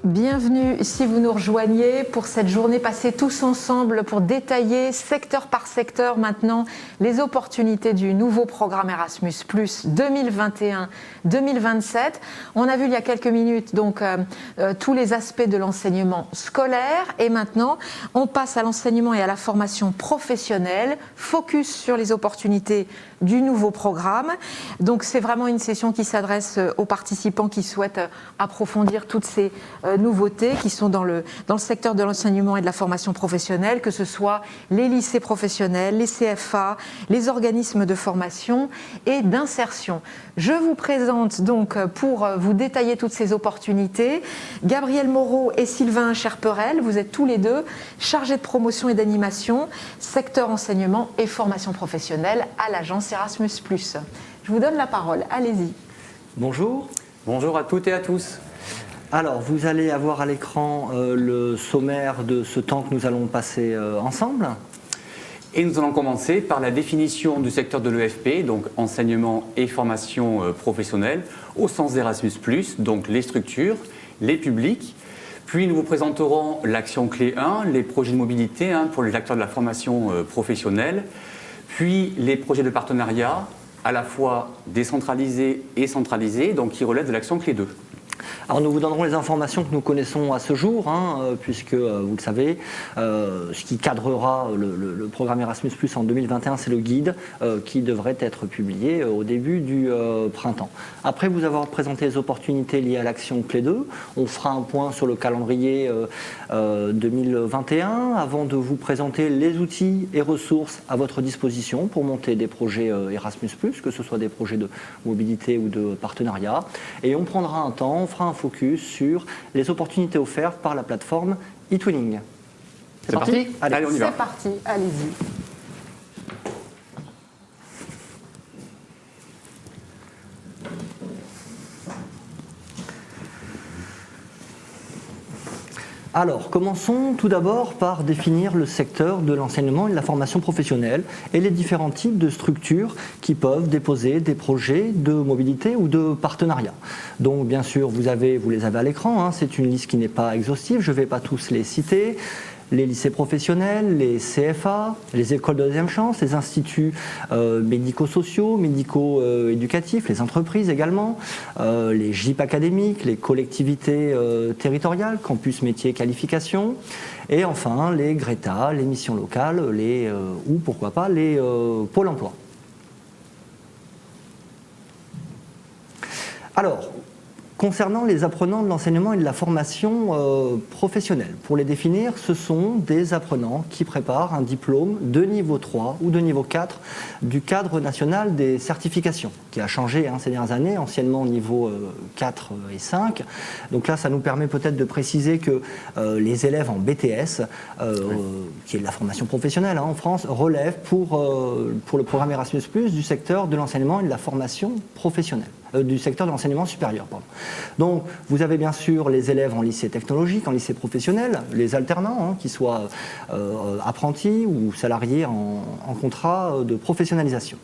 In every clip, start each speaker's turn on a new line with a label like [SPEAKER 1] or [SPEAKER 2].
[SPEAKER 1] Bienvenue si vous nous rejoignez pour cette journée passée tous ensemble pour détailler secteur par secteur maintenant les opportunités du nouveau programme Erasmus+ 2021-2027. On a vu il y a quelques minutes donc tous les aspects de l'enseignement scolaire et maintenant on passe à l'enseignement et à la formation professionnelle, focus sur les opportunités du nouveau programme. Donc c'est vraiment une session qui s'adresse aux participants qui souhaitent approfondir toutes ces nouveautés qui sont dans le secteur de l'enseignement et de la formation professionnelle, que ce soit les lycées professionnels, les CFA, les organismes de formation et d'insertion. Je vous présente donc pour vous détailler toutes ces opportunités Gabriel Moreau et Sylvain Cherperel. Vous êtes tous les deux chargés de promotion et d'animation, secteur enseignement et formation professionnelle à l'agence Erasmus+. Je vous donne la parole, allez-y.
[SPEAKER 2] Bonjour.
[SPEAKER 3] Bonjour à toutes et à tous.
[SPEAKER 2] Alors, vous allez avoir à l'écran le sommaire de ce temps que nous allons passer ensemble.
[SPEAKER 3] Et nous allons commencer par la définition du secteur de l'EFP, donc enseignement et formation professionnelle, au sens d'Erasmus+, donc les structures, les publics. Puis nous vous présenterons l'action clé 1, les projets de mobilité pour les acteurs de la formation professionnelle, puis les projets de partenariat, à la fois décentralisés et centralisés, donc qui relèvent de l'action clé 2.
[SPEAKER 2] Alors nous vous donnerons les informations que nous connaissons à ce jour, puisque vous le savez, ce qui cadrera le programme Erasmus+ en 2021, c'est le guide qui devrait être publié au début du printemps. Après vous avoir présenté les opportunités liées à l'action clé 2, on fera un point sur le calendrier 2021 avant de vous présenter les outils et ressources à votre disposition pour monter des projets Erasmus+, que ce soit des projets de mobilité ou de partenariat. Et on prendra un temps, on fera un focus sur les opportunités offertes par la plateforme eTwinning.
[SPEAKER 3] C'est parti ?
[SPEAKER 2] Allez,
[SPEAKER 3] on y va.
[SPEAKER 1] C'est parti, allez-y.
[SPEAKER 2] Alors, commençons tout d'abord par définir le secteur de l'enseignement et de la formation professionnelle et les différents types de structures qui peuvent déposer des projets de mobilité ou de partenariat. Donc, bien sûr, vous les avez à l'écran, c'est une liste qui n'est pas exhaustive, je ne vais pas tous les citer. Les lycées professionnels, les CFA, les écoles de deuxième chance, les instituts médico-sociaux, médico-éducatifs, les entreprises également, les GIP académiques, les collectivités territoriales, campus métiers qualifications, et enfin les GRETA, les missions locales, ou pourquoi pas les pôles emploi. Alors, concernant les apprenants de l'enseignement et de la formation professionnelle, pour les définir, ce sont des apprenants qui préparent un diplôme de niveau 3 ou de niveau 4 du cadre national des certifications, qui a changé ces dernières années, anciennement niveau 4 et 5. Donc là, ça nous permet peut-être de préciser que les élèves en BTS, qui est de la formation professionnelle en France, relèvent pour le programme Erasmus+, du secteur de l'enseignement et de la formation professionnelle. Du secteur de l'enseignement supérieur. Pardon. Donc, vous avez bien sûr les élèves en lycée technologique, en lycée professionnel, les alternants, qui soient apprentis ou salariés en contrat de professionnalisation.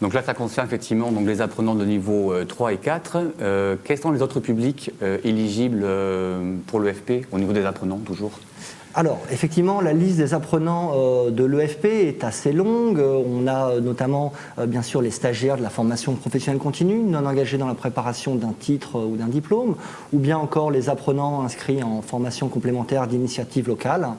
[SPEAKER 3] Donc là, ça concerne effectivement donc, les apprenants de niveau 3 et 4. Quels sont les autres publics éligibles pour l'EFP, au niveau des apprenants, toujours ?
[SPEAKER 2] Alors, effectivement, la liste des apprenants de l'EFP est assez longue. On a notamment, bien sûr, les stagiaires de la formation professionnelle continue, non engagés dans la préparation d'un titre ou d'un diplôme, ou bien encore les apprenants inscrits en formation complémentaire d'initiative locale,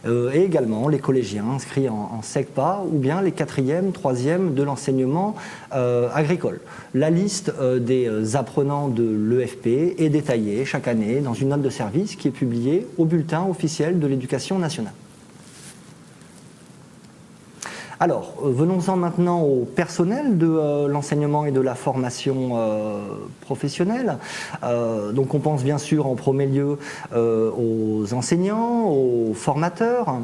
[SPEAKER 2] et également les collégiens inscrits en SECPA, ou bien les 4e, 3e de l'enseignement agricole. La liste des apprenants de l'EFP est détaillée chaque année dans une note de service qui est publiée au bulletin officiel de l'éducation nationale. Alors, venons-en maintenant au personnel de l'enseignement et de la formation professionnelle. Donc on pense bien sûr en premier lieu aux enseignants, aux formateurs,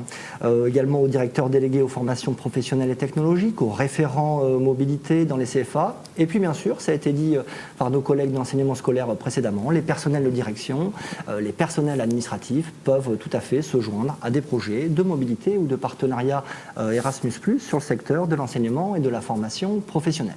[SPEAKER 2] également aux directeurs délégués aux formations professionnelles et technologiques, aux référents mobilité dans les CFA, et puis bien sûr, ça a été dit par nos collègues de l'enseignement scolaire précédemment, les personnels de direction, les personnels administratifs peuvent tout à fait se joindre à des projets de mobilité ou de partenariat Erasmus+, sur le secteur de l'enseignement et de la formation professionnelle.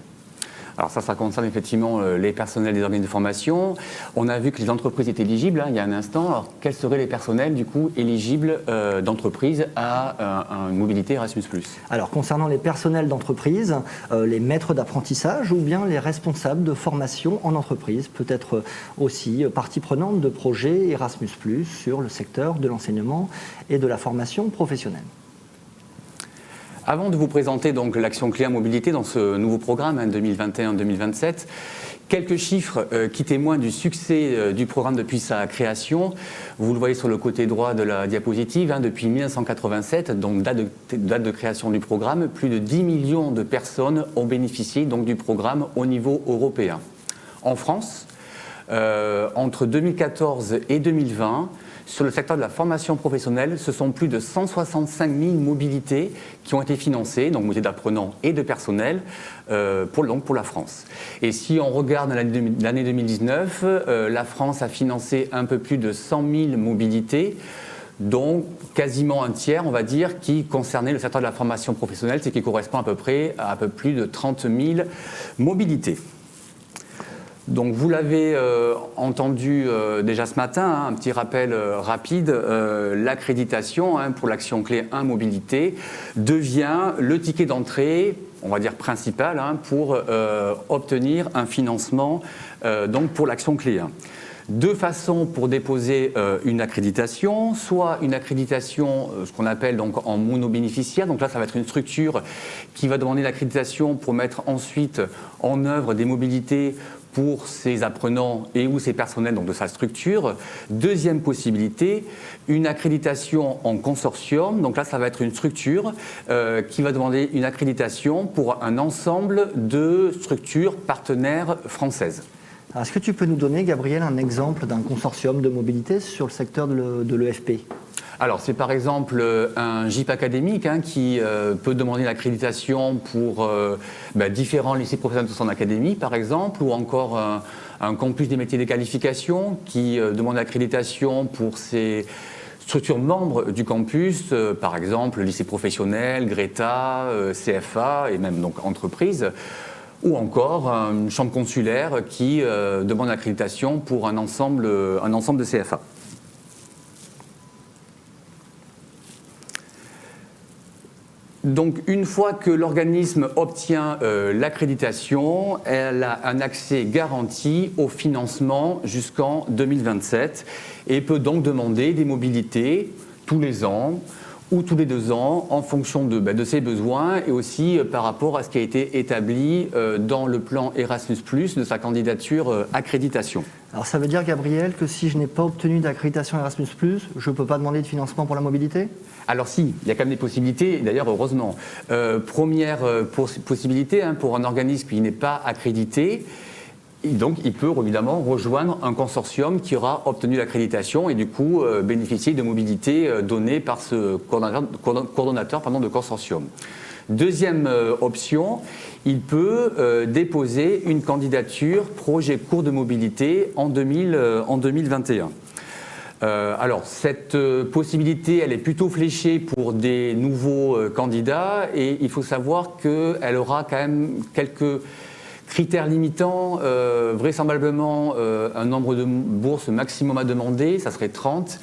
[SPEAKER 3] Alors ça concerne effectivement les personnels des organismes de formation. On a vu que les entreprises étaient éligibles, hein, il y a un instant. Alors quels seraient les personnels du coup éligibles d'entreprise à une mobilité Erasmus+?
[SPEAKER 2] Alors concernant les personnels d'entreprise, les maîtres d'apprentissage ou bien les responsables de formation en entreprise, peut-être aussi partie prenante de projets Erasmus+, sur le secteur de l'enseignement et de la formation professionnelle.
[SPEAKER 3] Avant de vous présenter donc l'action Cléa Mobilité dans ce nouveau programme 2021-2027, quelques chiffres qui témoignent du succès du programme depuis sa création. Vous le voyez sur le côté droit de la diapositive, depuis 1987, donc date de création du programme, plus de 10 millions de personnes ont bénéficié donc, du programme au niveau européen. En France, entre 2014 et 2020, sur le secteur de la formation professionnelle, ce sont plus de 165 000 mobilités qui ont été financées, donc mobilités d'apprenants et de personnel, pour la France. Et si on regarde l'année 2019, la France a financé un peu plus de 100 000 mobilités, dont quasiment un tiers, on va dire, qui concernait le secteur de la formation professionnelle, ce qui correspond à peu près à un peu plus de 30 000 mobilités. Donc vous l'avez entendu déjà ce matin, un petit rappel rapide, l'accréditation pour l'action clé 1 mobilité devient le ticket d'entrée, on va dire principal, pour obtenir un financement donc pour l'action clé 1. Deux façons pour déposer une accréditation, soit une accréditation, ce qu'on appelle donc en monobénéficiaire, donc là ça va être une structure qui va demander l'accréditation pour mettre ensuite en œuvre des mobilités pour ses apprenants et ou ses personnels donc de sa structure. Deuxième possibilité, une accréditation en consortium. Donc là, ça va être une structure qui va demander une accréditation pour un ensemble de structures partenaires françaises.
[SPEAKER 2] Alors, est-ce que tu peux nous donner, Gabriel, un exemple d'un consortium de mobilité sur le secteur de l'EFP ?
[SPEAKER 3] Alors, c'est par exemple un GIP académique qui peut demander l'accréditation pour différents lycées professionnels de son académie, par exemple, ou encore un campus des métiers des qualifications qui demande l'accréditation pour ses structures membres du campus, par exemple, lycée professionnel, Greta, CFA et même donc entreprise. Ou encore une chambre consulaire qui demande l'accréditation pour un ensemble de CFA. Donc une fois que l'organisme obtient l'accréditation, elle a un accès garanti au financement jusqu'en 2027 et peut donc demander des mobilités tous les ans ou tous les 2 ans en fonction de ses besoins et aussi par rapport à ce qui a été établi dans le plan Erasmus+, de sa candidature accréditation.
[SPEAKER 2] Alors ça veut dire, Gabriel, que si je n'ai pas obtenu d'accréditation Erasmus+, je ne peux pas demander de financement pour la mobilité ?
[SPEAKER 3] Alors si, il y a quand même des possibilités, d'ailleurs heureusement. Première possibilité pour un organisme qui n'est pas accrédité, et donc, il peut évidemment rejoindre un consortium qui aura obtenu l'accréditation et du coup bénéficier de mobilités données par ce coordonnateur de consortium. Deuxième option, il peut déposer une candidature projet court de mobilité en 2021. Alors, cette possibilité, elle est plutôt fléchée pour des nouveaux candidats et il faut savoir qu'elle aura quand même quelques critères limitants, vraisemblablement un nombre de bourses maximum à demander, ça serait 30,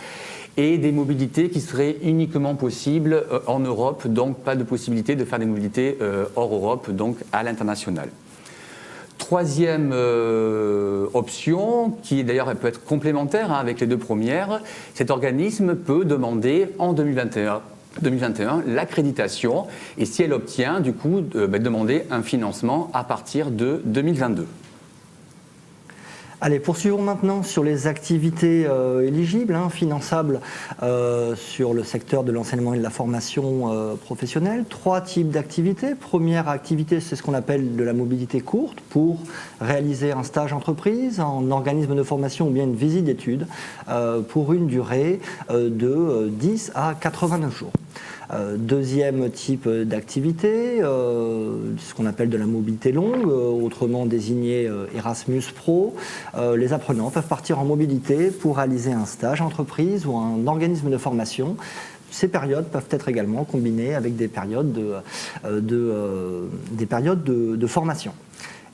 [SPEAKER 3] et des mobilités qui seraient uniquement possibles en Europe, donc pas de possibilité de faire des mobilités hors Europe, donc à l'international. Troisième option, qui d'ailleurs peut être complémentaire avec les deux premières, cet organisme peut demander en 2021 l'accréditation et si elle obtient, du coup, demander un financement à partir de 2022.
[SPEAKER 2] Allez, poursuivons maintenant sur les activités éligibles, finançables sur le secteur de l'enseignement et de la formation professionnelle. 3 types d'activités. Première activité, c'est ce qu'on appelle de la mobilité courte pour réaliser un stage entreprise, en organisme de formation ou bien une visite d'études pour une durée de 10 à 89 jours. Deuxième type d'activité, ce qu'on appelle de la mobilité longue, autrement désigné Erasmus Pro. Les apprenants peuvent partir en mobilité pour réaliser un stage entreprise ou un organisme de formation. Ces périodes peuvent être également combinées avec des périodes de formation.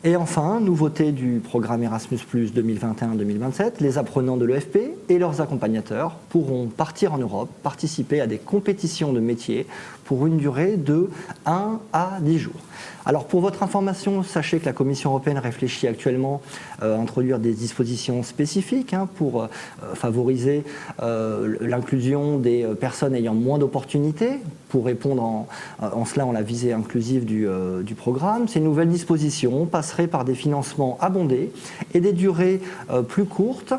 [SPEAKER 2] Et enfin, nouveauté du programme Erasmus+ 2021-2027, les apprenants de l'EFP et leurs accompagnateurs pourront partir en Europe, participer à des compétitions de métiers pour une durée de 1 à 10 jours. Alors pour votre information, sachez que la Commission européenne réfléchit actuellement à introduire des dispositions spécifiques pour favoriser l'inclusion des personnes ayant moins d'opportunités, pour répondre en cela à la visée inclusive du programme. Ces nouvelles dispositions passeraient par des financements abondés et des durées plus courtes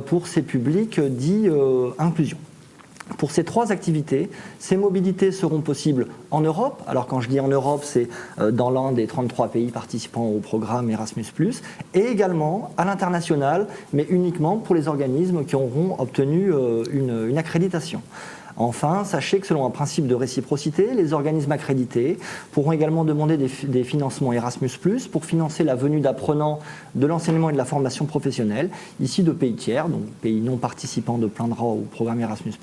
[SPEAKER 2] pour ces publics dits inclusion. Pour ces 3 activités, ces mobilités seront possibles en Europe. Alors quand je dis en Europe, c'est dans l'un des 33 pays participants au programme Erasmus+, et également à l'international, mais uniquement pour les organismes qui auront obtenu une accréditation. Enfin, sachez que selon un principe de réciprocité, les organismes accrédités pourront également demander des financements Erasmus+, pour financer la venue d'apprenants de l'enseignement et de la formation professionnelle, ici de pays tiers, donc pays non participants de plein droit au programme Erasmus+,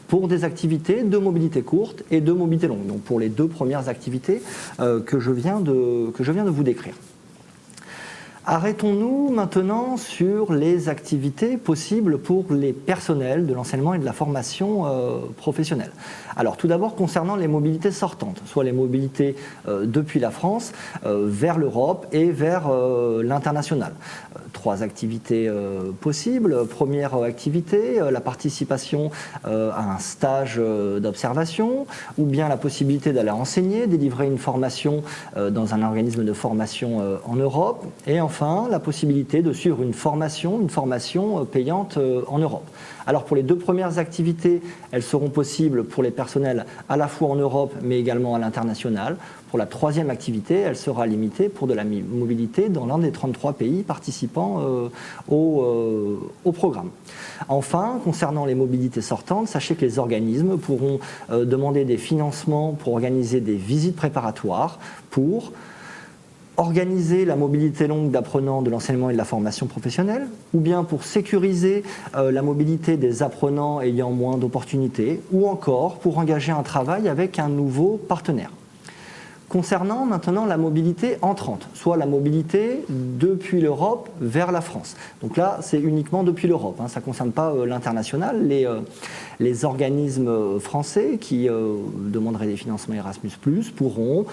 [SPEAKER 2] pour des activités de mobilité courte et de mobilité longue, donc pour les 2 premières activités que je viens de vous décrire. Arrêtons-nous maintenant sur les activités possibles pour les personnels de l'enseignement et de la formation professionnelle. Alors tout d'abord concernant les mobilités sortantes, soit les mobilités depuis la France vers l'Europe et vers l'international. 3 activités possibles. Première activité, la participation à un stage d'observation, ou bien la possibilité d'aller enseigner, délivrer une formation dans un organisme de formation en Europe, et enfin la possibilité de suivre une formation payante en Europe. Alors pour les 2 premières activités, elles seront possibles pour les personnels à la fois en Europe mais également à l'international. Pour la 3e activité, elle sera limitée pour de la mobilité dans l'un des 33 pays participants au programme. Enfin, concernant les mobilités sortantes, sachez que les organismes pourront demander des financements pour organiser des visites préparatoires pour organiser la mobilité longue d'apprenants de l'enseignement et de la formation professionnelle, ou bien pour sécuriser la mobilité des apprenants ayant moins d'opportunités, ou encore pour engager un travail avec un nouveau partenaire. Concernant maintenant la mobilité entrante, soit la mobilité depuis l'Europe vers la France. Donc là, c'est uniquement depuis l'Europe, ça ne concerne pas l'international. Les organismes français qui demanderaient des financements Erasmus+, pourront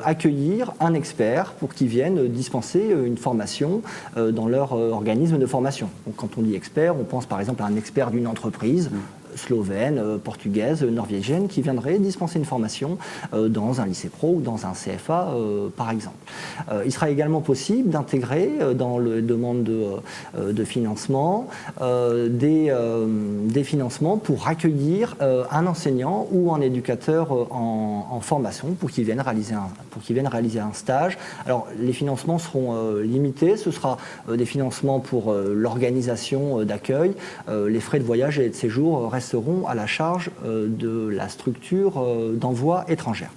[SPEAKER 2] accueillir un expert pour qu'il vienne dispenser une formation dans leur organisme de formation. Donc quand on dit expert, on pense par exemple à un expert d'une entreprise slovène, portugaise, norvégienne, qui viendrait dispenser une formation dans un lycée pro ou dans un CFA, par exemple. Il sera également possible d'intégrer dans les demandes de financement des financements pour accueillir un enseignant ou un éducateur en formation pour qu'il vienne réaliser un stage. Alors, les financements seront limités. Ce sera des financements pour l'organisation d'accueil. Les frais de voyage et de séjour resteront à la charge de la structure d'envoi étrangère.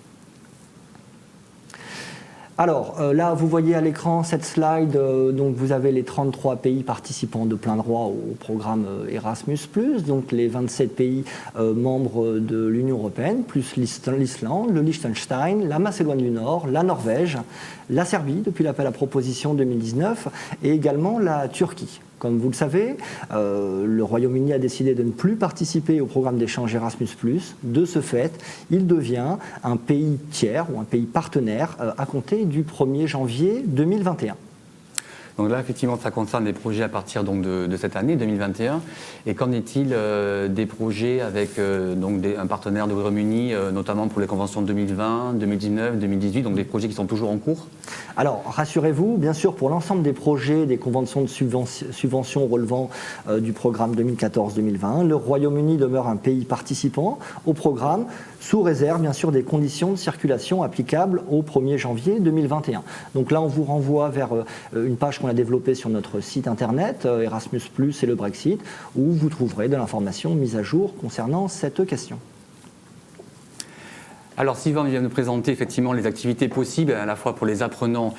[SPEAKER 2] Alors là, vous voyez à l'écran cette slide, donc vous avez les 33 pays participants de plein droit au programme Erasmus+, donc les 27 pays membres de l'Union européenne, plus l'Islande, le Liechtenstein, la Macédoine du Nord, la Norvège, la Serbie depuis l'appel à proposition 2019 et également la Turquie. Comme vous le savez, le Royaume-Uni a décidé de ne plus participer au programme d'échange Erasmus+. De ce fait, il devient un pays tiers ou un pays partenaire à compter du 1er janvier 2021.
[SPEAKER 3] Donc là, effectivement, ça concerne des projets à partir donc, de cette année, 2021. Et qu'en est-il des projets avec un partenaire du Royaume-Uni, notamment pour les conventions de 2020, 2019, 2018, donc des projets qui sont toujours en cours?
[SPEAKER 2] Alors, rassurez-vous, bien sûr, pour l'ensemble des projets, des conventions de subventions relevant du programme 2014-2020, le Royaume-Uni demeure un pays participant au programme, sous réserve, bien sûr, des conditions de circulation applicables au 1er janvier 2021. Donc là, on vous renvoie vers une page qu'on a développée sur notre site internet, Erasmus+ et le Brexit, où vous trouverez de l'information mise à jour concernant cette question.
[SPEAKER 3] Alors Sylvain vient de présenter effectivement les activités possibles à la fois pour les apprenants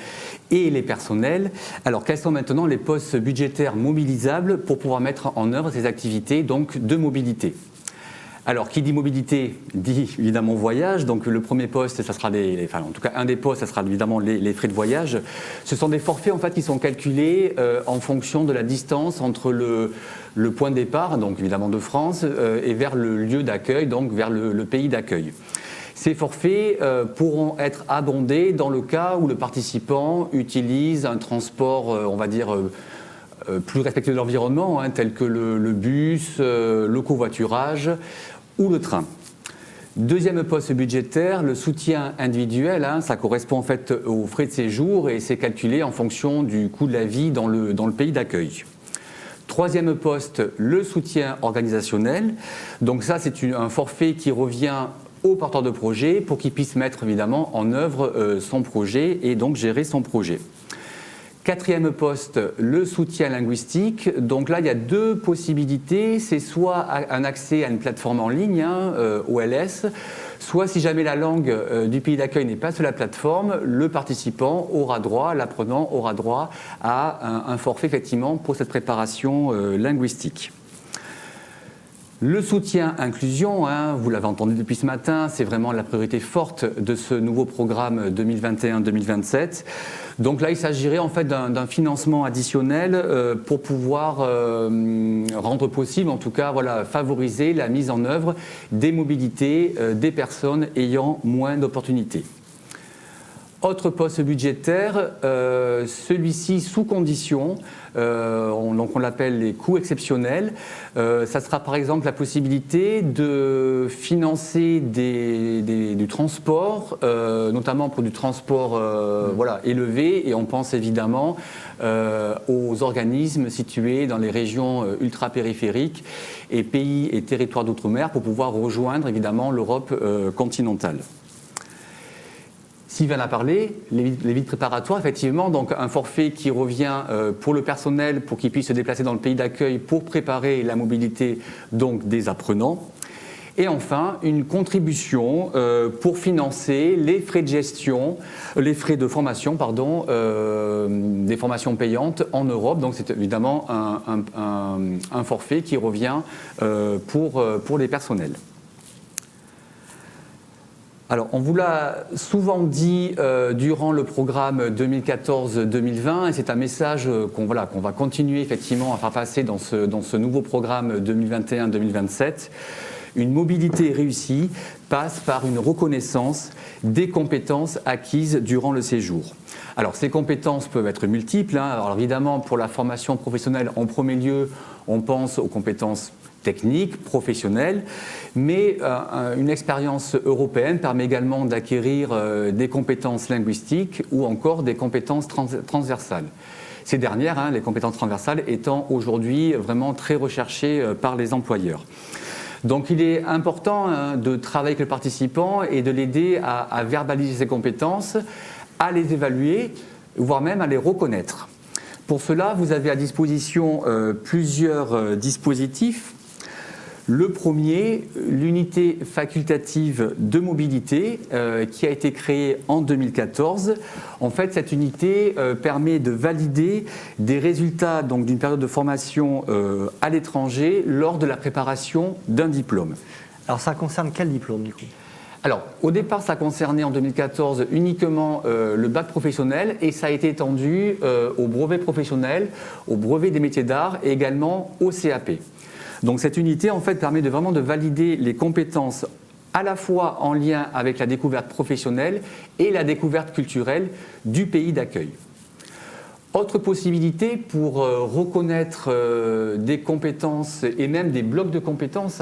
[SPEAKER 3] et les personnels. Alors quels sont maintenant les postes budgétaires mobilisables pour pouvoir mettre en œuvre ces activités donc, de mobilité ? Alors, qui dit mobilité dit évidemment voyage. Donc, le premier poste, ça sera en tout cas un des postes, ça sera évidemment les frais de voyage. Ce sont des forfaits en fait qui sont calculés en fonction de la distance entre le point de départ, donc évidemment de France, et vers le lieu d'accueil, donc vers le pays d'accueil. Ces forfaits pourront être abondés dans le cas où le participant utilise un transport, on va dire, plus respectueux de l'environnement, tel que le bus, le covoiturage ou le train. Deuxième poste budgétaire, le soutien individuel, ça correspond en fait aux frais de séjour et c'est calculé en fonction du coût de la vie dans le pays d'accueil. Troisième poste, le soutien organisationnel. Donc ça, c'est un forfait qui revient au porteur de projet pour qu'il puisse mettre évidemment en œuvre son projet et donc gérer son projet. Quatrième poste, le soutien linguistique. Donc là, il y a deux possibilités. C'est soit un accès à une plateforme en ligne, OLS, soit si jamais la langue du pays d'accueil n'est pas sur la plateforme, le participant aura droit, l'apprenant aura droit à un forfait effectivement pour cette préparation linguistique. Le soutien inclusion, vous l'avez entendu depuis ce matin, c'est vraiment la priorité forte de ce nouveau programme 2021-2027. Donc là, il s'agirait en fait d'un financement additionnel pour pouvoir rendre possible, en tout cas, favoriser la mise en œuvre des mobilités des personnes ayant moins d'opportunités. Autre poste budgétaire, celui-ci sous condition, donc on l'appelle les coûts exceptionnels. Ça sera par exemple la possibilité de financer du transport, notamment pour du transport élevé, et on pense évidemment aux organismes situés dans les régions ultra-périphériques et pays et territoires d'outre-mer pour pouvoir rejoindre évidemment l'Europe continentale. Sylvain a parlé, les visites préparatoires, effectivement, donc un forfait qui revient pour le personnel pour qu'il puisse se déplacer dans le pays d'accueil pour préparer la mobilité donc, des apprenants. Et enfin, une contribution pour financer les frais de gestion, les frais de formation, des formations payantes en Europe. Donc c'est évidemment un forfait qui revient pour les personnels. Alors, on vous l'a souvent dit durant le programme 2014-2020, et c'est un message qu'on va continuer effectivement à faire passer dans ce nouveau programme 2021-2027. Une mobilité réussie passe par une reconnaissance des compétences acquises durant le séjour. Alors, ces compétences peuvent être multiples. Alors, évidemment, pour la formation professionnelle, en premier lieu, on pense aux compétences techniques, professionnelles, mais une expérience européenne permet également d'acquérir des compétences linguistiques ou encore des compétences transversales. Ces dernières, les compétences transversales, étant aujourd'hui vraiment très recherchées par les employeurs. Donc il est important de travailler avec le participant et de l'aider à verbaliser ses compétences, à les évaluer, voire même à les reconnaître. Pour cela, vous avez à disposition plusieurs dispositifs. Le premier, l'unité facultative de mobilité qui a été créée en 2014. En fait, cette unité permet de valider des résultats d'une période de formation à l'étranger lors de la préparation d'un diplôme.
[SPEAKER 2] Alors ça concerne quel diplôme du coup ?
[SPEAKER 3] Alors, au départ, ça concernait en 2014 uniquement le bac professionnel et ça a été étendu au brevet professionnel, au brevet des métiers d'art et également au CAP. Donc cette unité en fait permet vraiment de valider les compétences à la fois en lien avec la découverte professionnelle et la découverte culturelle du pays d'accueil. Autre possibilité pour reconnaître des compétences et même des blocs de compétences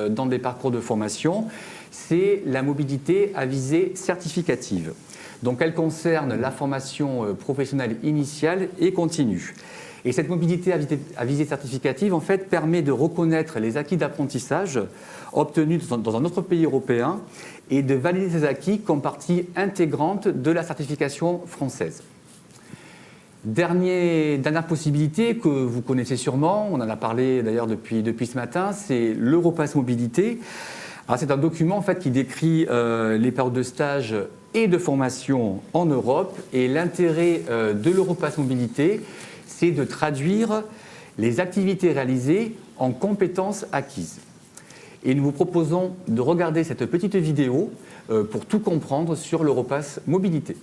[SPEAKER 3] dans des parcours de formation, c'est la mobilité à visée certificative. Donc elle concerne la formation professionnelle initiale et continue. Et cette mobilité à visée certificative, en fait, permet de reconnaître les acquis d'apprentissage obtenus dans un autre pays européen et de valider ces acquis comme partie intégrante de la certification française. Dernière possibilité que vous connaissez sûrement, on en a parlé d'ailleurs depuis ce matin, c'est l'Europass Mobilité. Alors, c'est un document en fait, qui décrit les périodes de stage et de formation en Europe. Et l'intérêt de l'Europass Mobilité, c'est de traduire les activités réalisées en compétences acquises. Et nous vous proposons de regarder cette petite vidéo pour tout comprendre sur l'Europass Mobilité.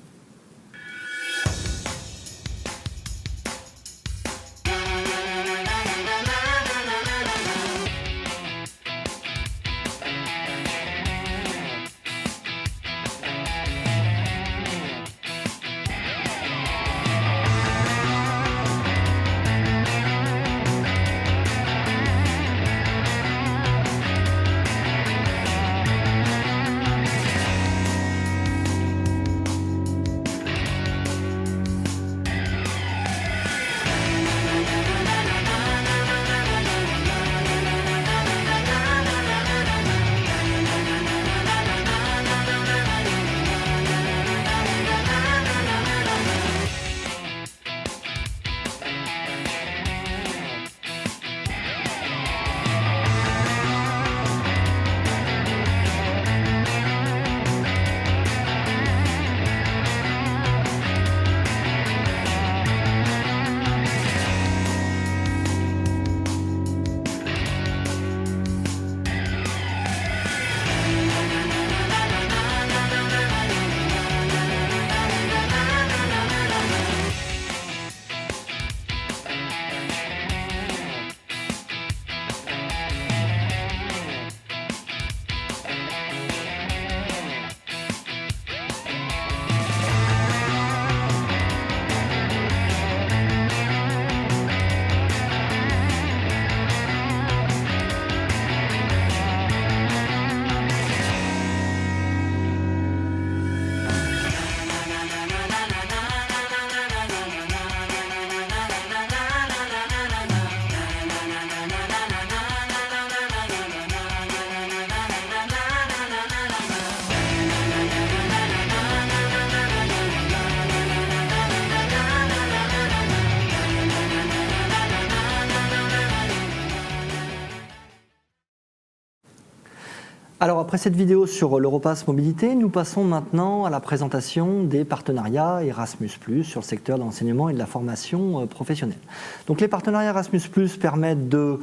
[SPEAKER 2] Alors après cette vidéo sur l'Europass Mobilité, nous passons maintenant à la présentation des partenariats Erasmus+, sur le secteur de l'enseignement et de la formation professionnelle. Donc les partenariats Erasmus+, permettent de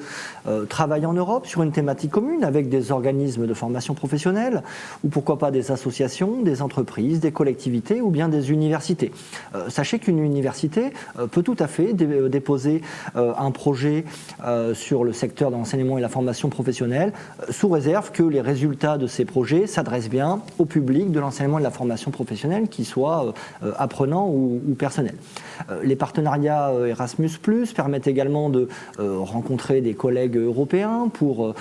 [SPEAKER 2] travailler en Europe sur une thématique commune avec des organismes de formation professionnelle ou pourquoi pas des associations, des entreprises, des collectivités ou bien des universités. Sachez qu'une université peut tout à fait déposer un projet sur le secteur de l'enseignement et de la formation professionnelle sous réserve que les résultats de ces projets s'adressent bien au public de l'enseignement et de la formation professionnelle, qu'ils soient apprenants ou personnels. Les partenariats Erasmus+ permettent également de rencontrer des collègues européens pour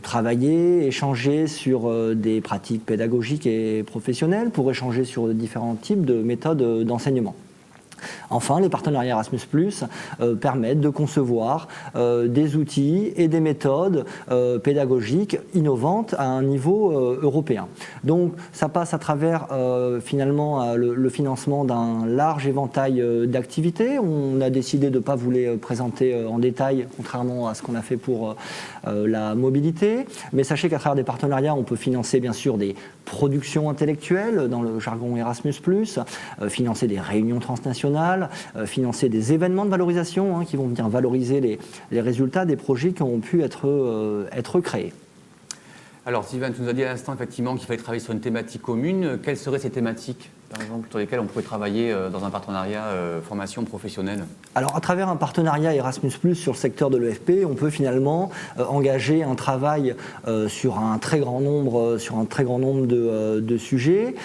[SPEAKER 2] travailler, échanger sur des pratiques pédagogiques et professionnelles, pour échanger sur différents types de méthodes d'enseignement. Enfin, les partenariats Erasmus+ permettent de concevoir des outils et des méthodes pédagogiques innovantes à un niveau européen. Donc, ça passe à travers finalement le financement d'un large éventail d'activités. On a décidé de ne pas vous les présenter en détail, contrairement à ce qu'on a fait pour la mobilité. Mais sachez qu'à travers des partenariats, on peut financer bien sûr des productions intellectuelles, dans le jargon Erasmus+, financer des réunions transnationales, financer des événements de valorisation qui vont venir valoriser les résultats des projets qui ont pu être créés.
[SPEAKER 3] Alors Sylvain, tu nous as dit à l'instant effectivement qu'il fallait travailler sur une thématique commune. Quelles seraient ces thématiques, par exemple, sur lesquelles on pourrait travailler dans un partenariat formation professionnelle? Alors
[SPEAKER 2] à travers un partenariat Erasmus+, sur le secteur de l'EFP, on peut finalement engager un travail sur un très grand nombre de sujets,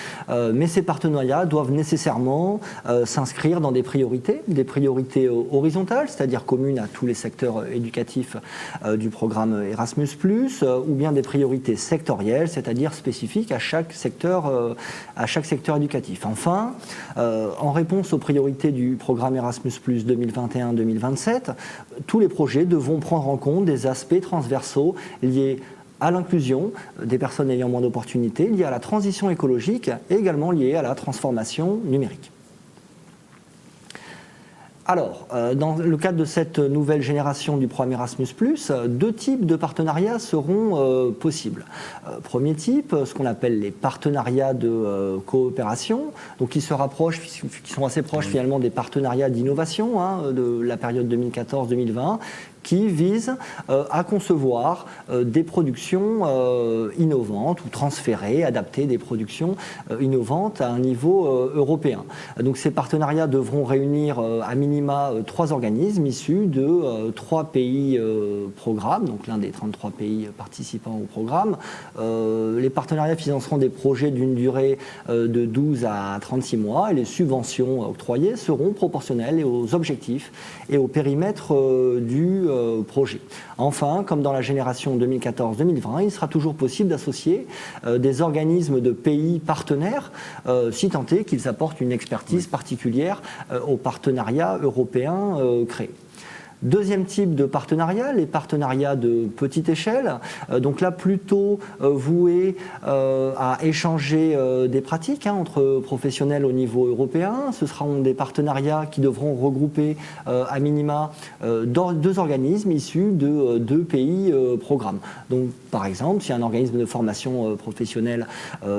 [SPEAKER 2] mais ces partenariats doivent nécessairement s'inscrire dans des priorités horizontales, c'est-à-dire communes à tous les secteurs éducatifs du programme Erasmus+, ou bien des priorités sectorielles, c'est-à-dire spécifiques à chaque secteur éducatif. Enfin, en réponse aux priorités du programme Erasmus+ 2021-2027, tous les projets devront prendre en compte des aspects transversaux liés à l'inclusion des personnes ayant moins d'opportunités, liés à la transition écologique et également liés à la transformation numérique. Alors, dans le cadre de cette nouvelle génération du programme Erasmus+, deux types de partenariats seront possibles. Premier type, ce qu'on appelle les partenariats de coopération, donc qui sont assez proches finalement des partenariats d'innovation de la période 2014-2020, qui vise à concevoir des productions innovantes ou transférer, adapter des productions innovantes à un niveau européen. Donc ces partenariats devront réunir à minima 3 organismes issus de 3 pays programmes, donc l'un des 33 pays participants au programme. Les partenariats financeront des projets d'une durée de 12 à 36 mois et les subventions octroyées seront proportionnelles aux objectifs et au périmètre du projet. Enfin, comme dans la génération 2014-2020, il sera toujours possible d'associer des organismes de pays partenaires, si tant est qu'ils apportent une expertise particulière au partenariat européen créé. Deuxième type de partenariat, les partenariats de petite échelle, donc là plutôt voués à échanger des pratiques entre professionnels au niveau européen. Ce seront des partenariats qui devront regrouper à minima 2 organismes issus de 2 pays programmes. Donc par exemple, si un organisme de formation professionnelle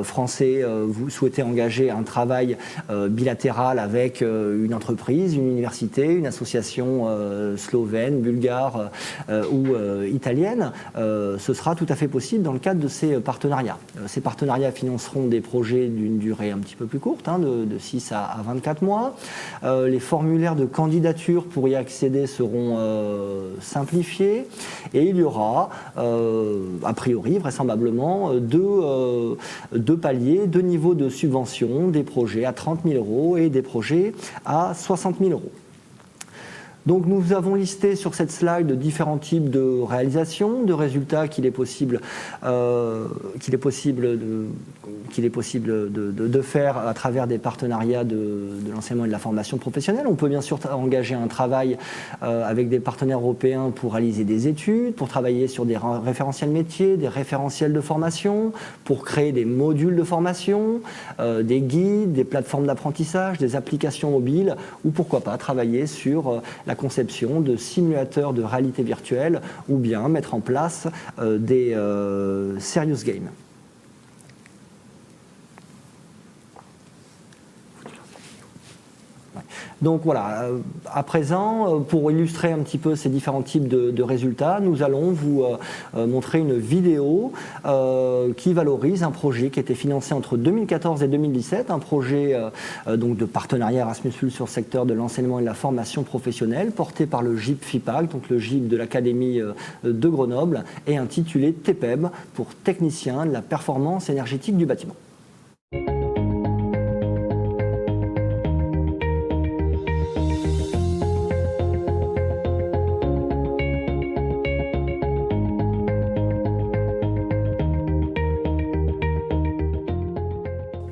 [SPEAKER 2] français vous souhaitez engager un travail bilatéral avec une entreprise, une université, une association slovène, bulgare ou italienne, ce sera tout à fait possible dans le cadre de ces partenariats. Ces partenariats financeront des projets d'une durée un petit peu plus courte, de 6 à 24 mois. Les formulaires de candidature pour y accéder seront simplifiés et il y aura, a priori, vraisemblablement, 2 paliers, 2 niveaux de subvention, des projets à 30 000 € et des projets à 60 000 €. Donc nous avons listé sur cette slide différents types de réalisations, de résultats qu'il est possible de faire à travers des partenariats de l'enseignement et de la formation professionnelle. On peut bien sûr engager un travail avec des partenaires européens pour réaliser des études, pour travailler sur des référentiels métiers, des référentiels de formation, pour créer des modules de formation, des guides, des plateformes d'apprentissage, des applications mobiles, ou pourquoi pas travailler sur la conception de simulateurs de réalité virtuelle ou bien mettre en place des serious games. Donc voilà, à présent, pour illustrer un petit peu ces différents types de résultats, nous allons vous montrer une vidéo qui valorise un projet qui a été financé entre 2014 et 2017, un projet donc de partenariat Erasmus+ sur le secteur de l'enseignement et de la formation professionnelle, porté par le GIP FIPAC, donc le GIP de l'Académie de Grenoble, et intitulé TPEB, pour technicien de la performance énergétique du bâtiment.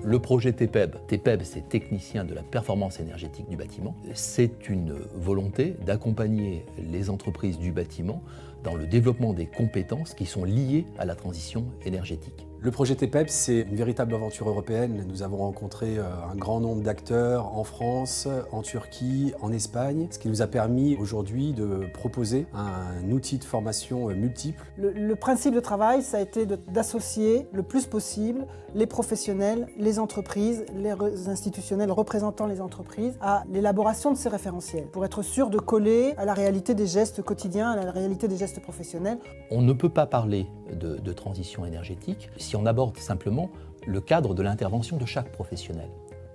[SPEAKER 4] Le projet TPEB, c'est technicien de la performance énergétique du bâtiment. C'est une volonté d'accompagner les entreprises du bâtiment dans le développement des compétences qui sont liées à la transition énergétique.
[SPEAKER 5] Le projet TPEB, c'est une véritable aventure européenne. Nous avons rencontré un grand nombre d'acteurs en France, en Turquie, en Espagne, ce qui nous a permis aujourd'hui de proposer un outil de formation multiple.
[SPEAKER 6] Le principe de travail, ça a été d'associer le plus possible les professionnels, les entreprises, les institutionnels représentant les entreprises à l'élaboration de ces référentiels pour être sûr de coller à la réalité des gestes quotidiens, à la réalité des gestes professionnels.
[SPEAKER 4] On ne peut pas parler de transition énergétique si on aborde simplement le cadre de l'intervention de chaque professionnel.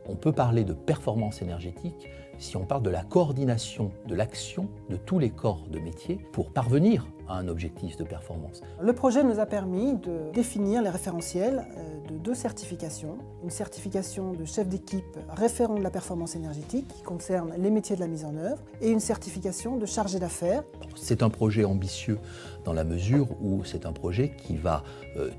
[SPEAKER 4] On peut parler de performance énergétique si on parle de la coordination de l'action de tous les corps de métier pour parvenir à un objectif de performance.
[SPEAKER 6] Le projet nous a permis de définir les référentiels de 2 certifications. Une certification de chef d'équipe référent de la performance énergétique qui concerne les métiers de la mise en œuvre et une certification de chargé d'affaires.
[SPEAKER 4] C'est un projet ambitieux dans la mesure où c'est un projet qui va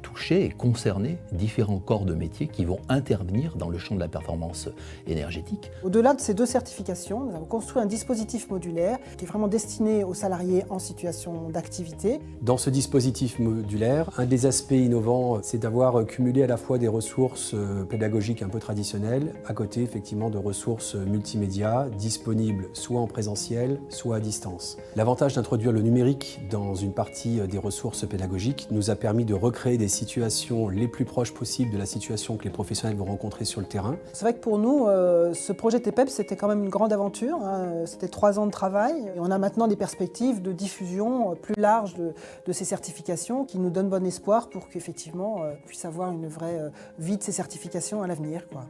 [SPEAKER 4] toucher et concerner différents corps de métier qui vont intervenir dans le champ de la performance énergétique.
[SPEAKER 6] Au-delà de ces 2 certifications, nous avons construit un dispositif modulaire qui est vraiment destiné aux salariés en situation d'activité.
[SPEAKER 5] Dans ce dispositif modulaire, un des aspects innovants, c'est d'avoir cumulé à la fois des ressources pédagogiques un peu traditionnelles, à côté effectivement de ressources multimédia disponibles soit en présentiel, soit à distance. L'avantage d'introduire le numérique dans une partie des ressources pédagogiques nous a permis de recréer des situations les plus proches possibles de la situation que les professionnels vont rencontrer sur le terrain.
[SPEAKER 6] C'est vrai que pour nous, ce projet TPEB, c'était quand même une grande grande aventure, hein. C'était 3 ans de travail et on a maintenant des perspectives de diffusion plus large de ces certifications qui nous donnent bon espoir pour qu'effectivement on puisse avoir une vraie vie de ces certifications à l'avenir, quoi.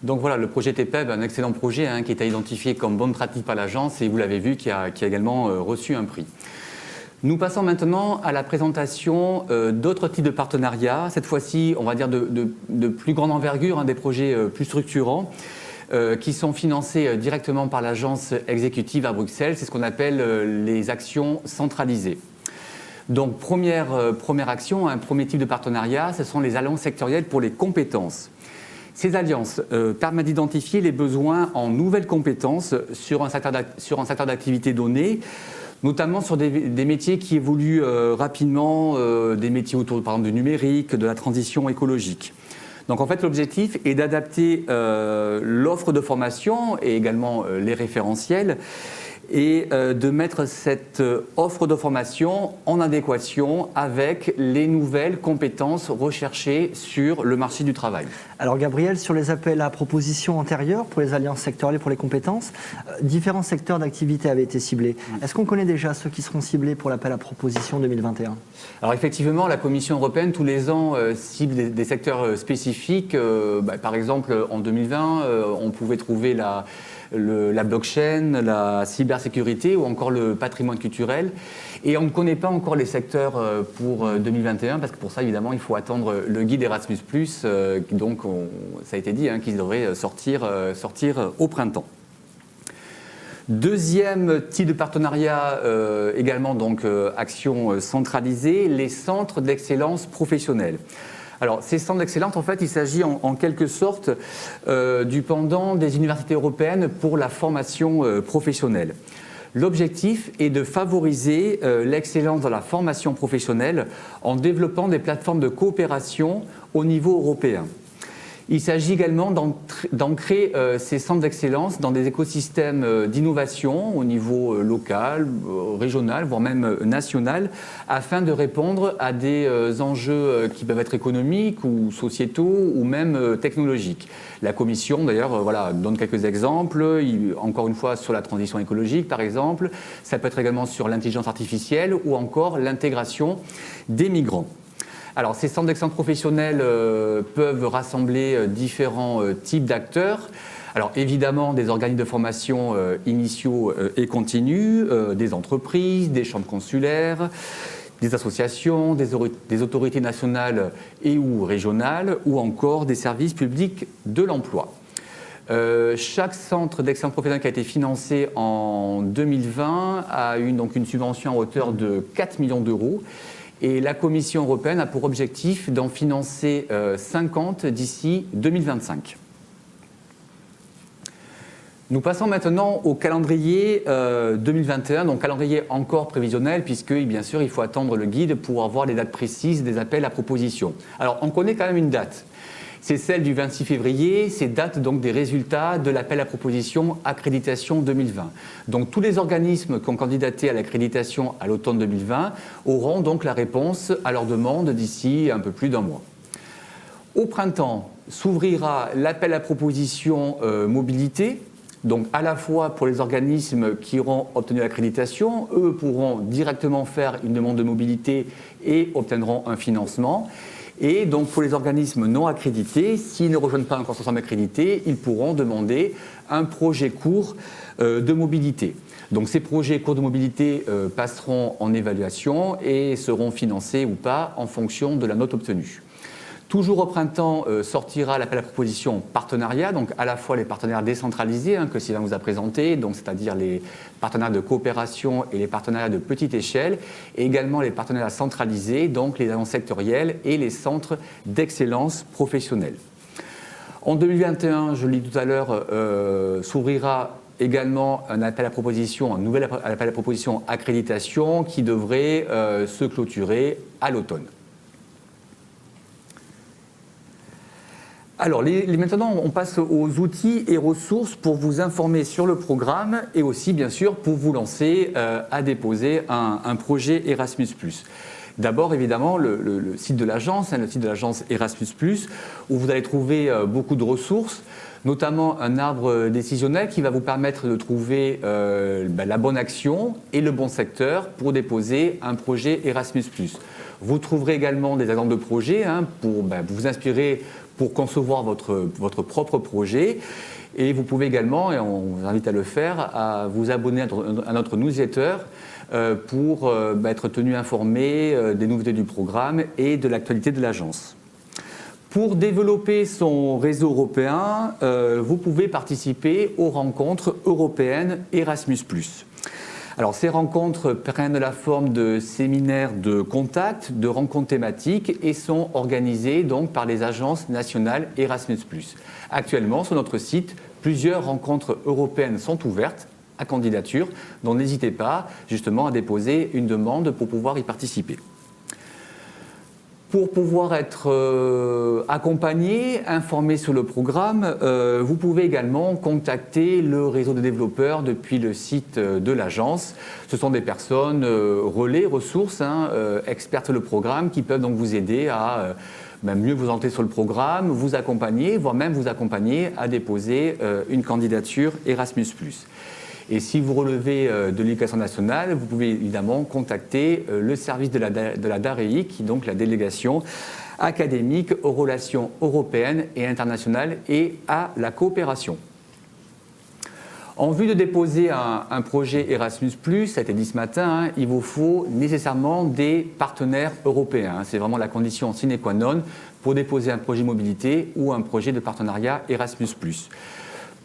[SPEAKER 3] Donc voilà, le projet TPEB, un excellent projet qui est identifié comme bonne pratique par l'agence et vous l'avez vu, qui a également reçu un prix. Nous passons maintenant à la présentation d'autres types de partenariats, cette fois-ci on va dire de plus grande envergure, des projets plus structurants qui sont financés directement par l'agence exécutive à Bruxelles, c'est ce qu'on appelle les actions centralisées. Donc première action, un premier type de partenariat, ce sont les alliances sectorielles pour les compétences. Ces alliances permettent d'identifier les besoins en nouvelles compétences sur un secteur d'activité donné, notamment sur des métiers qui évoluent rapidement, des métiers autour par exemple du numérique, de la transition écologique. Donc en fait l'objectif est d'adapter l'offre de formation et également les référentiels et de mettre cette offre de formation en adéquation avec les nouvelles compétences recherchées sur le marché du travail.
[SPEAKER 2] Alors Gabriel, sur les appels à propositions antérieurs pour les alliances sectorielles pour les compétences, différents secteurs d'activité avaient été ciblés. Est-ce qu'on connaît déjà ceux qui seront ciblés pour l'appel à propositions 2021 ?
[SPEAKER 3] Alors effectivement, la Commission européenne, tous les ans, cible des secteurs spécifiques. Par exemple, en 2020, on pouvait trouver la blockchain, la cybersécurité ou encore le patrimoine culturel. Et on ne connaît pas encore les secteurs pour 2021 parce que pour ça, évidemment, il faut attendre le guide Erasmus+, donc ça a été dit, qu'il devrait sortir au printemps. Deuxième type de partenariat, également donc action centralisée, les centres d'excellence professionnelle. Alors, ces centres d'excellence, en fait, il s'agit en quelque sorte du pendant des universités européennes pour la formation professionnelle. L'objectif est de favoriser l'excellence dans la formation professionnelle en développant des plateformes de coopération au niveau européen. Il s'agit également d'ancrer ces centres d'excellence dans des écosystèmes d'innovation au niveau local, régional, voire même national, afin de répondre à des enjeux qui peuvent être économiques ou sociétaux ou même technologiques. La Commission, d'ailleurs, donne quelques exemples, encore une fois sur la transition écologique, par exemple. Ça peut être également sur l'intelligence artificielle ou encore l'intégration des migrants. Alors, ces centres d'excellence professionnelle peuvent rassembler différents types d'acteurs. Alors, évidemment, des organismes de formation initiaux et continus, des entreprises, des chambres consulaires, des associations, des autorités nationales et ou régionales, ou encore des services publics de l'emploi. Chaque centre d'excellence professionnelle qui a été financé en 2020 a eu donc une subvention à hauteur de 4 millions d'euros. Et la Commission européenne a pour objectif d'en financer 50 d'ici 2025. Nous passons maintenant au calendrier 2021, donc calendrier encore prévisionnel, puisque bien sûr il faut attendre le guide pour avoir les dates précises des appels à propositions. Alors on connaît quand même une date. C'est celle du 26 février, c'est date donc des résultats de l'appel à proposition accréditation 2020. Donc tous les organismes qui ont candidaté à l'accréditation à l'automne 2020 auront donc la réponse à leur demande d'ici un peu plus d'un mois. Au printemps s'ouvrira l'appel à proposition mobilité. Donc à la fois pour les organismes qui auront obtenu l'accréditation, eux pourront directement faire une demande de mobilité et obtiendront un financement. Et donc pour les organismes non accrédités, s'ils ne rejoignent pas un consortium accrédité, ils pourront demander un projet court de mobilité. Donc ces projets courts de mobilité passeront en évaluation et seront financés ou pas en fonction de la note obtenue. Toujours au printemps sortira l'appel à proposition partenariat, donc à la fois les partenaires décentralisés que Sylvain vous a présenté, donc c'est-à-dire les partenaires de coopération et les partenariats de petite échelle, et également les partenariats centralisés, donc les agences sectorielles et les centres d'excellence professionnelle. En 2021, je l'ai dit tout à l'heure, s'ouvrira également un appel à proposition, un nouvel appel à proposition accréditation qui devrait se clôturer à l'automne. Alors maintenant, on passe aux outils et ressources pour vous informer sur le programme et aussi, bien sûr, pour vous lancer à déposer un projet Erasmus+. D'abord, évidemment, le site de l'agence, le site de l'agence Erasmus+, où vous allez trouver beaucoup de ressources, notamment un arbre décisionnel qui va vous permettre de trouver la bonne action et le bon secteur pour déposer un projet Erasmus+. Vous trouverez également des exemples de projets pour vous inspirer pour concevoir votre propre projet. Et vous pouvez également, et on vous invite à le faire, à vous abonner à notre newsletter pour être tenu informé des nouveautés du programme et de l'actualité de l'agence. Pour développer son réseau européen, vous pouvez participer aux rencontres européennes Erasmus+. Alors, ces rencontres prennent la forme de séminaires de contact, de rencontres thématiques et sont organisées donc par les agences nationales Erasmus+. Actuellement, sur notre site, plusieurs rencontres européennes sont ouvertes à candidature, donc n'hésitez pas justement à déposer une demande pour pouvoir y participer. Pour pouvoir être accompagné, informé sur le programme, vous pouvez également contacter le réseau de développeurs depuis le site de l'agence. Ce sont des personnes relais, ressources, expertes sur le programme qui peuvent donc vous aider à mieux vous orienter sur le programme, vous accompagner, voire même vous accompagner à déposer une candidature Erasmus+. Et si vous relevez de l'éducation nationale, vous pouvez évidemment contacter le service de la DAREI, qui est donc la délégation académique aux relations européennes et internationales et à la coopération. En vue de déposer un projet Erasmus+, ça a été dit ce matin, il vous faut nécessairement des partenaires européens. C'est vraiment la condition sine qua non pour déposer un projet mobilité ou un projet de partenariat Erasmus+.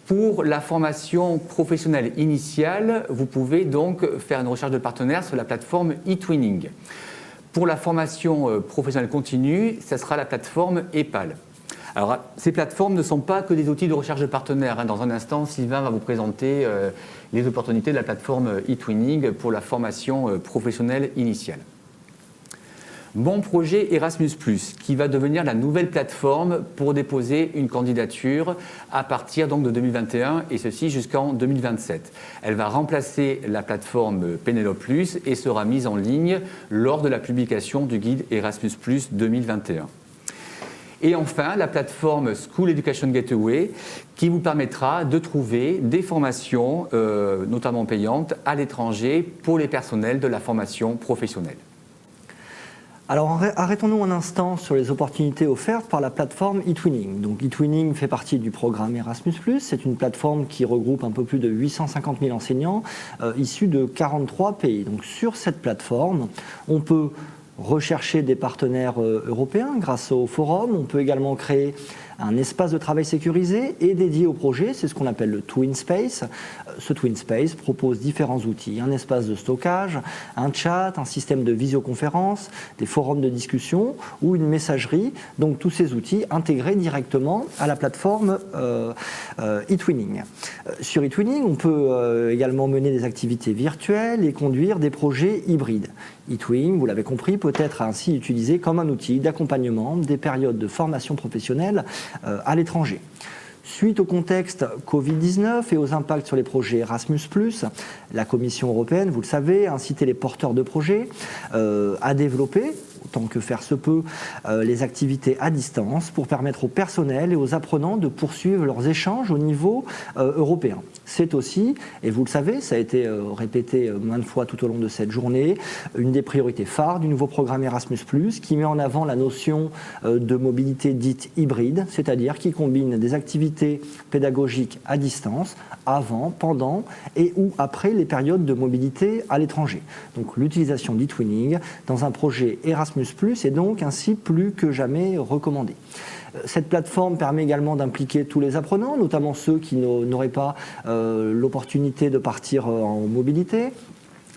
[SPEAKER 3] Pour la formation professionnelle initiale, vous pouvez donc faire une recherche de partenaires sur la plateforme eTwinning. Pour la formation professionnelle continue, ce sera la plateforme EPAL. Alors, ces plateformes ne sont pas que des outils de recherche de partenaires. Dans un instant, Sylvain va vous présenter les opportunités de la plateforme eTwinning pour la formation professionnelle initiale. Mon projet Erasmus+, qui va devenir la nouvelle plateforme pour déposer une candidature à partir donc de 2021 et ceci jusqu'en 2027. Elle va remplacer la plateforme Penelope+ et sera mise en ligne lors de la publication du guide Erasmus+ 2021. Et enfin, la plateforme School Education Gateway qui vous permettra de trouver des formations, notamment payantes, à l'étranger pour les personnels de la formation professionnelle.
[SPEAKER 2] Alors arrêtons-nous un instant sur les opportunités offertes par la plateforme eTwinning. Donc eTwinning fait partie du programme Erasmus+. C'est une plateforme qui regroupe un peu plus de 850 000 enseignants issus de 43 pays. Donc sur cette plateforme, on peut rechercher des partenaires européens grâce au forum. On peut également créer un espace de travail sécurisé et dédié au projet, c'est ce qu'on appelle le Twin Space. Ce Twin Space propose différents outils, un espace de stockage, un chat, un système de visioconférence, des forums de discussion ou une messagerie, donc tous ces outils intégrés directement à la plateforme eTwinning. Sur eTwinning, on peut également mener des activités virtuelles et conduire des projets hybrides. eTwinning, vous l'avez compris, peut être ainsi utilisé comme un outil d'accompagnement des périodes de formation professionnelle à l'étranger. Suite au contexte Covid-19 et aux impacts sur les projets Erasmus+, la Commission européenne, vous le savez, a incité les porteurs de projets à développer, autant que faire se peut, les activités à distance pour permettre au personnel et aux apprenants de poursuivre leurs échanges au niveau européen. C'est aussi, et vous le savez, ça a été répété maintes fois tout au long de cette journée, une des priorités phares du nouveau programme Erasmus+, qui met en avant la notion de mobilité dite hybride, c'est-à-dire qui combine des activités pédagogiques à distance, avant, pendant et ou après les périodes de mobilité à l'étranger. Donc l'utilisation d'eTwinning dans un projet Erasmus+ est donc ainsi plus que jamais recommandée. Cette plateforme permet également d'impliquer tous les apprenants, notamment ceux qui n'auraient pas l'opportunité de partir en mobilité.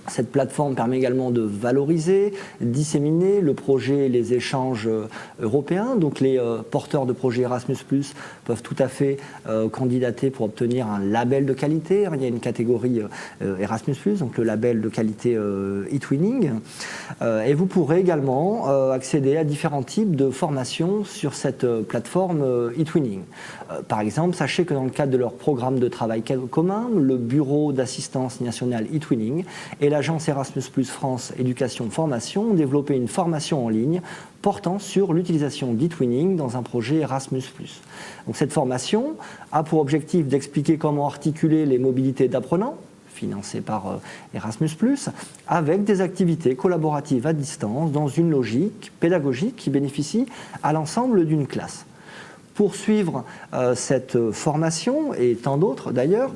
[SPEAKER 2] Cette plateforme permet également de valoriser, disséminer le projet et les échanges européens. Donc les porteurs de projets Erasmus+ peuvent tout à fait candidater pour obtenir un label de qualité. Il y a une catégorie Erasmus+, donc le label de qualité eTwinning. Et vous pourrez également accéder à différents types de formations sur cette plateforme eTwinning. Par exemple, sachez que dans le cadre de leur programme de travail commun, le Bureau d'assistance nationale eTwinning est et l'agence Erasmus+ France Éducation Formation ont développé une formation en ligne portant sur l'utilisation d'eTwinning dans un projet Erasmus+. Donc cette formation a pour objectif d'expliquer comment articuler les mobilités d'apprenants, financées par Erasmus+, avec des activités collaboratives à distance dans une logique pédagogique qui bénéficie à l'ensemble d'une classe. Pour suivre cette formation, et tant d'autres d'ailleurs,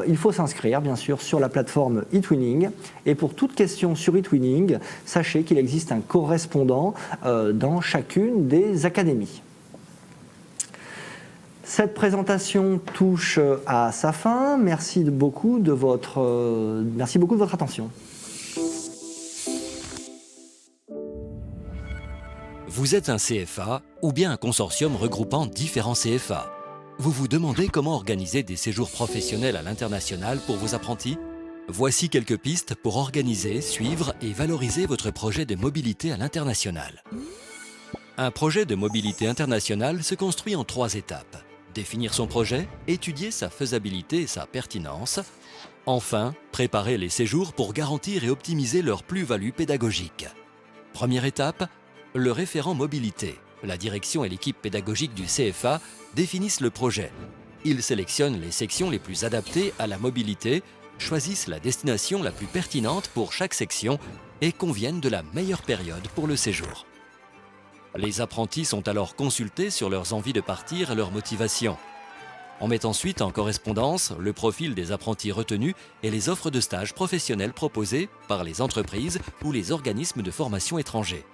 [SPEAKER 2] il faut s'inscrire bien sûr sur la plateforme eTwinning. Et pour toute question sur eTwinning, sachez qu'il existe un correspondant dans chacune des académies. Cette présentation touche à sa fin. Merci beaucoup de votre attention.
[SPEAKER 7] Vous êtes un CFA ou bien un consortium regroupant différents CFA. Vous vous demandez comment organiser des séjours professionnels à l'international pour vos apprentis? Voici quelques pistes pour organiser, suivre et valoriser votre projet de mobilité à l'international. Un projet de mobilité internationale se construit en 3 étapes. Définir son projet, étudier sa faisabilité et sa pertinence. Enfin, préparer les séjours pour garantir et optimiser leur plus-value pédagogique. Première étape, le référent mobilité. La direction et l'équipe pédagogique du CFA définissent le projet. Ils sélectionnent les sections les plus adaptées à la mobilité, choisissent la destination la plus pertinente pour chaque section et conviennent de la meilleure période pour le séjour. Les apprentis sont alors consultés sur leurs envies de partir et leur motivation. On met ensuite en correspondance le profil des apprentis retenus et les offres de stage professionnels proposées par les entreprises ou les organismes de formation étrangers.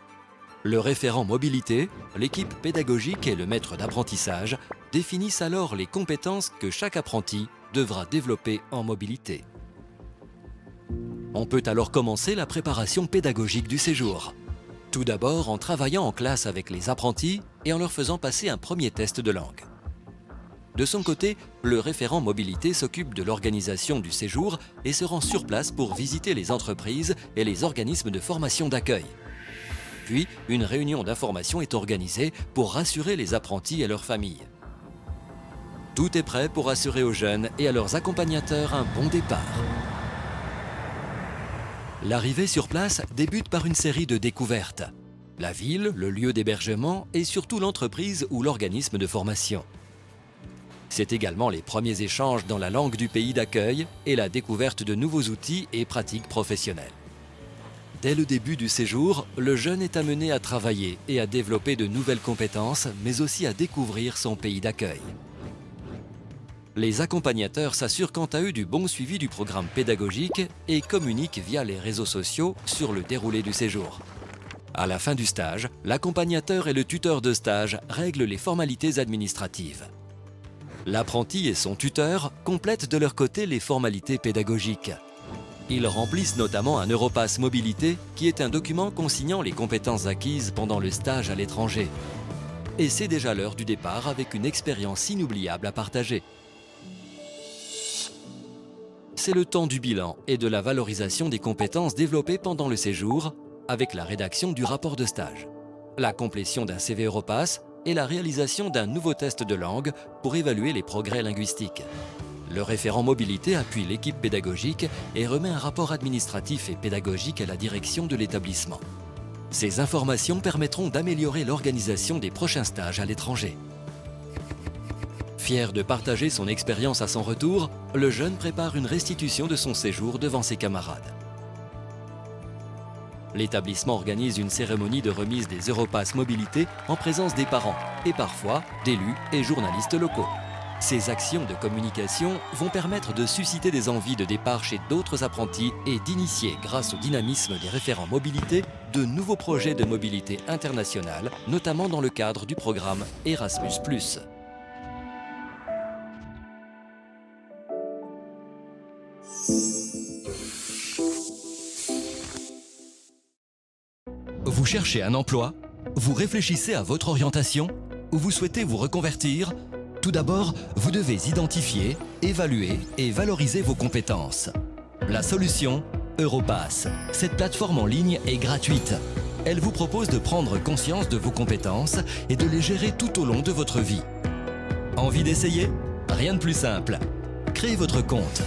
[SPEAKER 7] Le référent mobilité, l'équipe pédagogique et le maître d'apprentissage définissent alors les compétences que chaque apprenti devra développer en mobilité. On peut alors commencer la préparation pédagogique du séjour. Tout d'abord en travaillant en classe avec les apprentis et en leur faisant passer un premier test de langue. De son côté, le référent mobilité s'occupe de l'organisation du séjour et se rend sur place pour visiter les entreprises et les organismes de formation d'accueil. Puis, une réunion d'information est organisée pour rassurer les apprentis et leurs familles. Tout est prêt pour assurer aux jeunes et à leurs accompagnateurs un bon départ. L'arrivée sur place débute par une série de découvertes. La ville, le lieu d'hébergement et surtout l'entreprise ou l'organisme de formation. C'est également les premiers échanges dans la langue du pays d'accueil et la découverte de nouveaux outils et pratiques professionnelles. Dès le début du séjour, le jeune est amené à travailler et à développer de nouvelles compétences, mais aussi à découvrir son pays d'accueil. Les accompagnateurs s'assurent quant à eux du bon suivi du programme pédagogique et communiquent via les réseaux sociaux sur le déroulé du séjour. À la fin du stage, l'accompagnateur et le tuteur de stage règlent les formalités administratives. L'apprenti et son tuteur complètent de leur côté les formalités pédagogiques. Ils remplissent notamment un Europass Mobilité qui est un document consignant les compétences acquises pendant le stage à l'étranger. Et c'est déjà l'heure du départ avec une expérience inoubliable à partager. C'est le temps du bilan et de la valorisation des compétences développées pendant le séjour avec la rédaction du rapport de stage, la complétion d'un CV Europass et la réalisation d'un nouveau test de langue pour évaluer les progrès linguistiques. Le référent mobilité appuie l'équipe pédagogique et remet un rapport administratif et pédagogique à la direction de l'établissement. Ces informations permettront d'améliorer l'organisation des prochains stages à l'étranger. Fier de partager son expérience à son retour, le jeune prépare une restitution de son séjour devant ses camarades. L'établissement organise une cérémonie de remise des Europass Mobilité en présence des parents et parfois d'élus et journalistes locaux. Ces actions de communication vont permettre de susciter des envies de départ chez d'autres apprentis et d'initier, grâce au dynamisme des référents mobilité, de nouveaux projets de mobilité internationale, notamment dans le cadre du programme Erasmus+. Vous cherchez un emploi? Vous réfléchissez à votre orientation? Ou vous souhaitez vous reconvertir? Tout d'abord, vous devez identifier, évaluer et valoriser vos compétences. La solution? Europass. Cette plateforme en ligne est gratuite. Elle vous propose de prendre conscience de vos compétences et de les gérer tout au long de votre vie. Envie d'essayer? Rien de plus simple. Créez votre compte.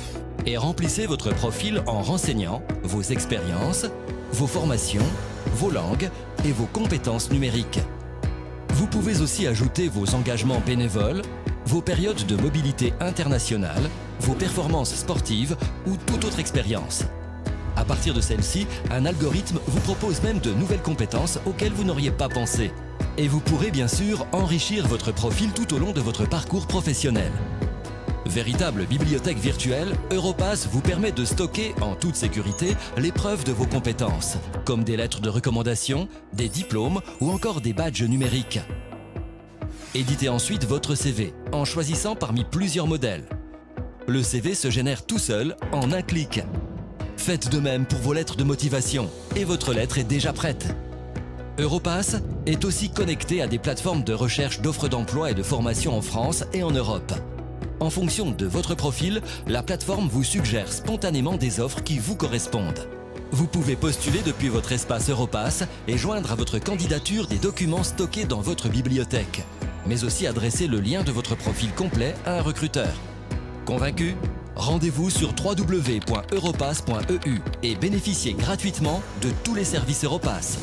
[SPEAKER 7] et remplissez votre profil en renseignant vos expériences, vos formations, vos langues et vos compétences numériques. Vous pouvez aussi ajouter vos engagements bénévoles, vos périodes de mobilité internationale, vos performances sportives ou toute autre expérience. À partir de celle-ci, un algorithme vous propose même de nouvelles compétences auxquelles vous n'auriez pas pensé. Et vous pourrez bien sûr enrichir votre profil tout au long de votre parcours professionnel. Véritable bibliothèque virtuelle, Europass vous permet de stocker en toute sécurité les preuves de vos compétences, comme des lettres de recommandation, des diplômes ou encore des badges numériques. Éditez ensuite votre CV en choisissant parmi plusieurs modèles. Le CV se génère tout seul en un clic. Faites de même pour vos lettres de motivation et votre lettre est déjà prête. Europass est aussi connecté à des plateformes de recherche d'offres d'emploi et de formation en France et en Europe. En fonction de votre profil, la plateforme vous suggère spontanément des offres qui vous correspondent. Vous pouvez postuler depuis votre espace Europass et joindre à votre candidature des documents stockés dans votre bibliothèque, mais aussi adresser le lien de votre profil complet à un recruteur. Convaincu ? Rendez-vous sur www.europass.eu et bénéficiez gratuitement de tous les services Europass.